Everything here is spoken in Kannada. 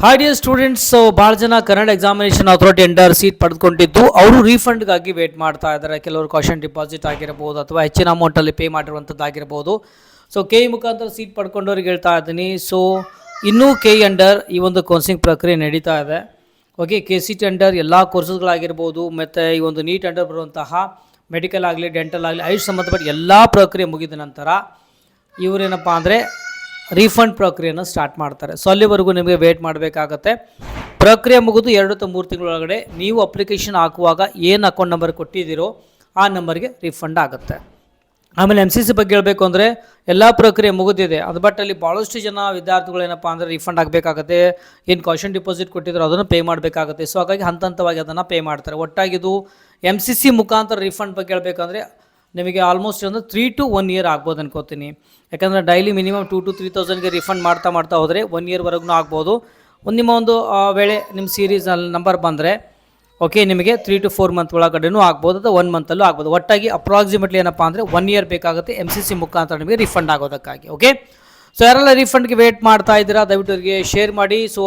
ಹಾಯ್ ಡಿಯರ್ ಸ್ಟೂಡೆಂಟ್ಸ್, ಭಾಳ ಜನ Kannada examination authority under seat ಪಡೆದುಕೊಂಡಿದ್ದು ಅವರು ರೀಫಂಡ್ಗಾಗಿ ವೇಟ್ ಮಾಡ್ತಾ ಇದ್ದಾರೆ. ಕೆಲವರು ಕಾಷನ್ ಡಿಪಾಸಿಟ್ ಆಗಿರಬಹುದು ಅಥವಾ ಹೆಚ್ಚಿನ ಅಮೌಂಟಲ್ಲಿ ಪೇ ಮಾಡಿರುವಂಥದ್ದಾಗಿರ್ಬೋದು. ಸೊ ಕೆ ಇ ಮುಖಾಂತರ ಸೀಟ್ ಪಡ್ಕೊಂಡವ್ರಿಗೆ ಹೇಳ್ತಾ ಇದ್ದೀನಿ. ಸೊ ಇನ್ನೂ ಕೆ ಇ ಅಂಡರ್ ಈ ಒಂದು ಕೌನ್ಸಿಲಿಂಗ್ ಪ್ರಕ್ರಿಯೆ ನಡೀತಾ ಇದೆ. Okay, K C T under ಎಲ್ಲ ಕೋರ್ಸಸ್ಗಳಾಗಿರ್ಬೋದು ಮತ್ತು ಈ ಒಂದು ನೀಟ್ ಅಂಡರ್ ಬರುವಂತಹ ಮೆಡಿಕಲ್ ಆಗಲಿ ಡೆಂಟಲ್ ಆಗಲಿ ಐದು ಸಂಬಂಧಪಟ್ಟ ಎಲ್ಲ ಪ್ರಕ್ರಿಯೆ ಮುಗಿದ ನಂತರ ಇವರೇನಪ್ಪ ಅಂದರೆ ರೀಫಂಡ್ ಪ್ರಕ್ರಿಯೆಯನ್ನು ಸ್ಟಾರ್ಟ್ ಮಾಡ್ತಾರೆ. ಸೊ ಅಲ್ಲಿವರೆಗೂ ನಿಮಗೆ ವೇಟ್ ಮಾಡಬೇಕಾಗತ್ತೆ. ಪ್ರಕ್ರಿಯೆ ಮುಗಿದು 2 ಅಥವಾ 3 ತಿಂಗಳೊಳಗಡೆ ನೀವು ಅಪ್ಲಿಕೇಶನ್ ಹಾಕುವಾಗ ಏನು ಅಕೌಂಟ್ ನಂಬರ್ ಕೊಟ್ಟಿದ್ದೀರೋ ಆ ನಂಬರ್ಗೆ ರೀಫಂಡ್ ಆಗುತ್ತೆ. ಆಮೇಲೆ ಎಮ್ ಸಿ ಸಿ ಬಗ್ಗೆ ಹೇಳಬೇಕು ಅಂದರೆ ಎಲ್ಲ ಪ್ರಕ್ರಿಯೆ ಮುಗಿದಿದೆ. ಅದು ಬಟ್ ಅಲ್ಲಿ ಭಾಳಷ್ಟು ಜನ ವಿದ್ಯಾರ್ಥಿಗಳು ಏನಪ್ಪ ಅಂದರೆ ರೀಫಂಡ್ ಆಗಬೇಕಾಗತ್ತೆ. ಏನು ಕಾಷನ್ ಡಿಪಾಸಿಟ್ ಕೊಟ್ಟಿದ್ರು ಅದನ್ನು ಪೇ ಮಾಡಬೇಕಾಗುತ್ತೆ. ಸೊ ಹಾಗಾಗಿ ಹಂತ ಹಂತವಾಗಿ ಅದನ್ನು ಪೇ ಮಾಡ್ತಾರೆ. ಒಟ್ಟಾಗಿದು ಎಮ್ ಸಿ ಸಿ ಮುಖಾಂತರ ರೀಫಂಡ್ ಬಗ್ಗೆ ಹೇಳಬೇಕಂದ್ರೆ ನಿಮಗೆ ಆಲ್ಮೋಸ್ಟ್ ಒಂದು 3 to 1 year ಆಗ್ಬೋದು ಅನ್ಕೋತೀನಿ. ಯಾಕಂದರೆ ಡೈಲಿ ಮಿನಿಮಮ್ 2,000 to 3,000ಗೆ ರೀಫಂಡ್ ಮಾಡ್ತಾ ಹೋದರೆ 1 yearವರೆಗೂ ಆಗ್ಬೋದು. ನಿಮ್ಮ ಒಂದು ವೇಳೆ ನಿಮ್ಮ ಸೀರೀಸ್ನಲ್ಲಿ ನಂಬರ್ ಬಂದರೆ ಓಕೆ ನಿಮಗೆ 3 to 4 month ಒಳಗಡೆನೂ ಆಗ್ಬೋದು ಅಥವಾ 1 monthಲ್ಲೂ ಆಗ್ಬೋದು. ಒಟ್ಟಾಗಿ ಅಪ್ರಾಕ್ಸಿಮೇಟ್ಲಿ ಏನಪ್ಪ ಅಂದರೆ 1 year ಬೇಕಾಗುತ್ತೆ ಎಮ್ ಸಿ ಸಿ ಮುಖಾಂತರ ನಿಮಗೆ ರೀಫಂಡ್ ಆಗೋದಕ್ಕಾಗಿ. ಓಕೆ, ಸೊ ಯಾರೆಲ್ಲ ರೀಫಂಡ್ಗೆ ವೇಟ್ ಮಾಡ್ತಾ ಇದ್ದೀರಾ ದಯವಿಟ್ಟು ಅವರಿಗೆ ಶೇರ್ ಮಾಡಿ. ಸೊ